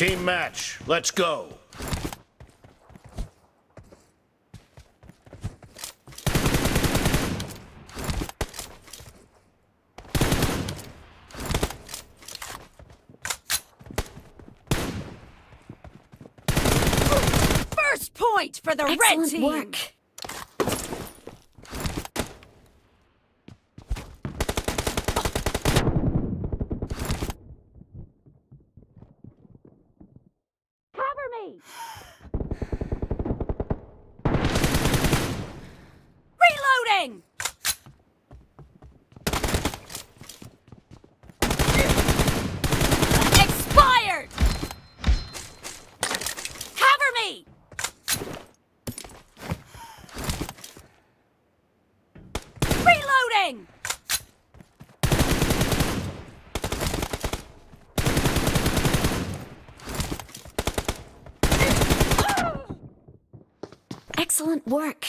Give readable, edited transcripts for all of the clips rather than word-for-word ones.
Team match, let's go. First point for the red team. Work. Cover me. Reloading. Expired. Cover me. Reloading. Excellent work.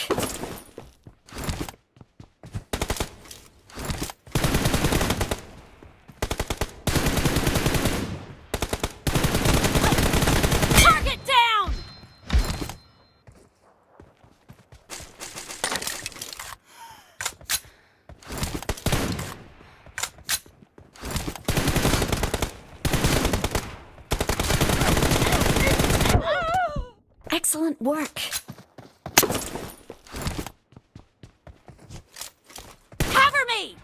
Target down. Excellent work. Cover me.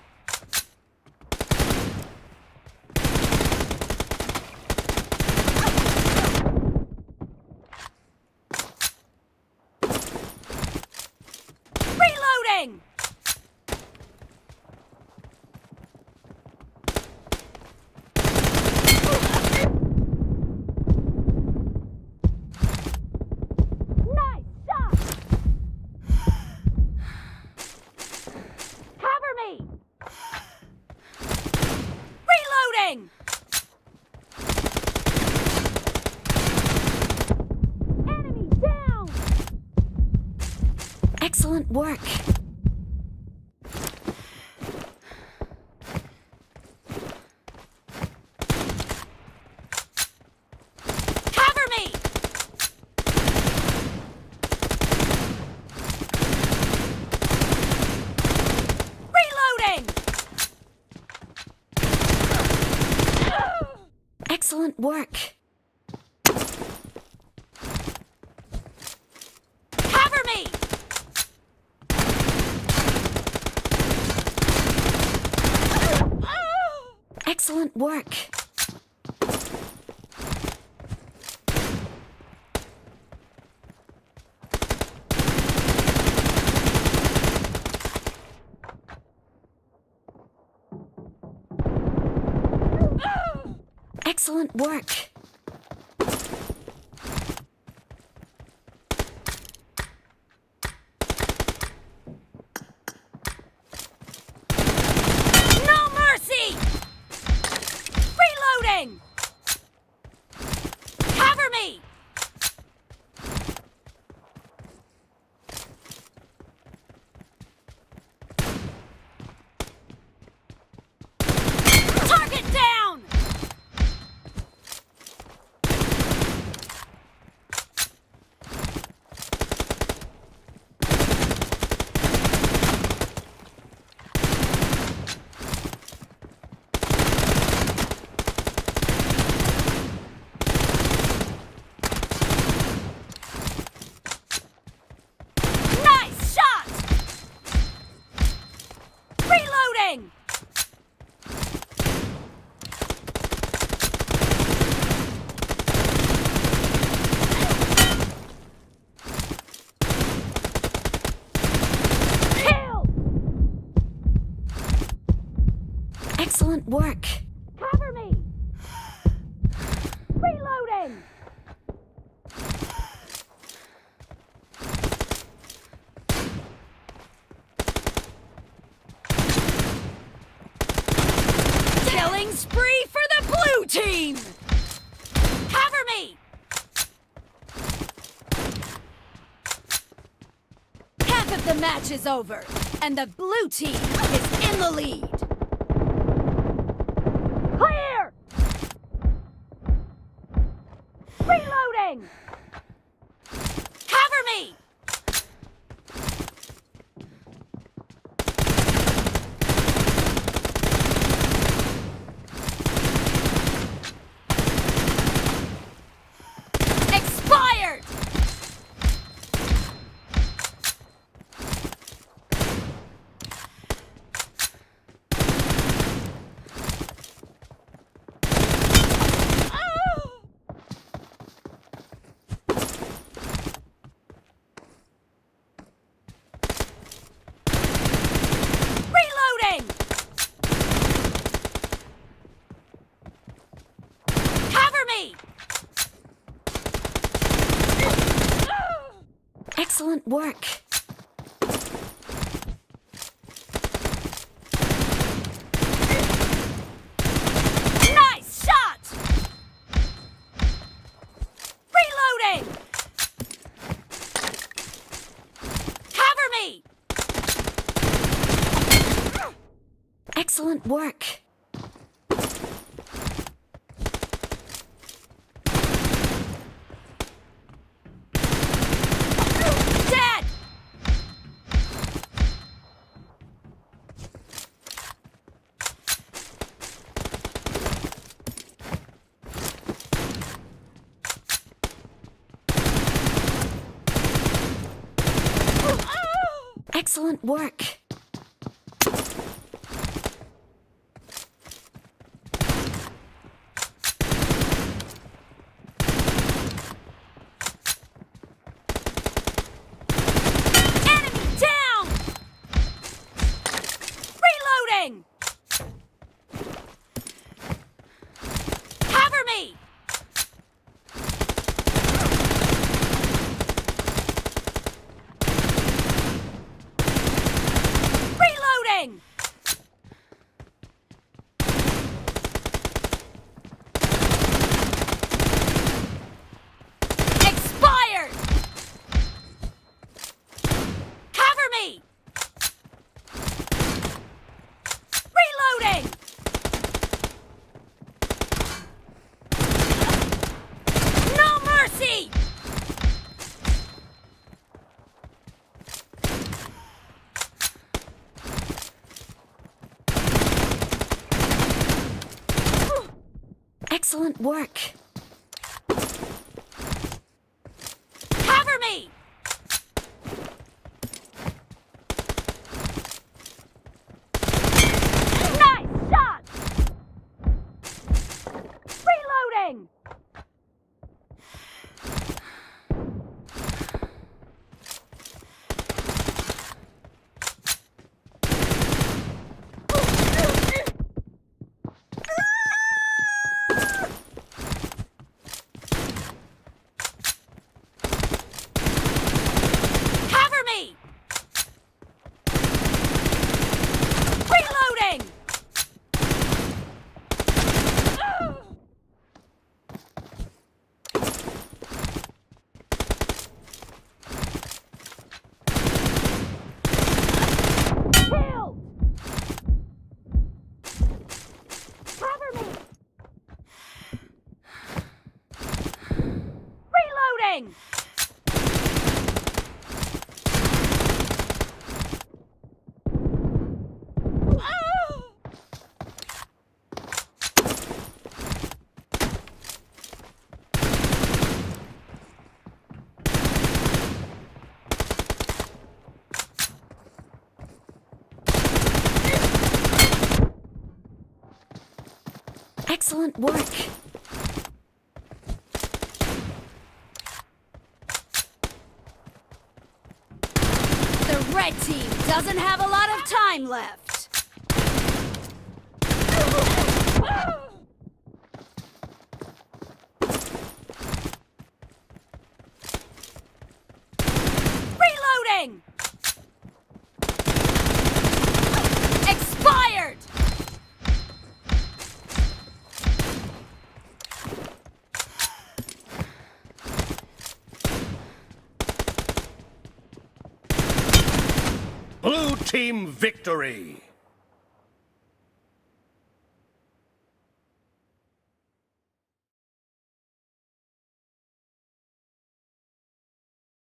Reloading. Nice shot. Cover me. Reloading. Enemy down. Excellent work. Cover me. Reloading. Excellent work. Cover me. Excellent work. Excellent work. No mercy. Reloading. Cover me. Target down. Nice shot. Reloading. Kill. Excellent work. Cover me. Reloading. Killing spree for the blue team. Cover me. Half of the match is over, and the blue team is in the lead. Clear. Reloading! Cover me! Expired! Reloading! Cover me! Excellent work. Nice shot! Reloading! Cover me! Excellent work. Dead! Excellent work. Enemy down! Reloading! Cover me! Reloading! Expired! Cover me! Reloading! No mercy! Excellent work. Cover me! Nice shot! Reloading! Cover me! Reloading! Killed! Cover me! Reloading! Excellent work. The red team doesn't have a lot of time left. Reloading! Expired! Blue team victory!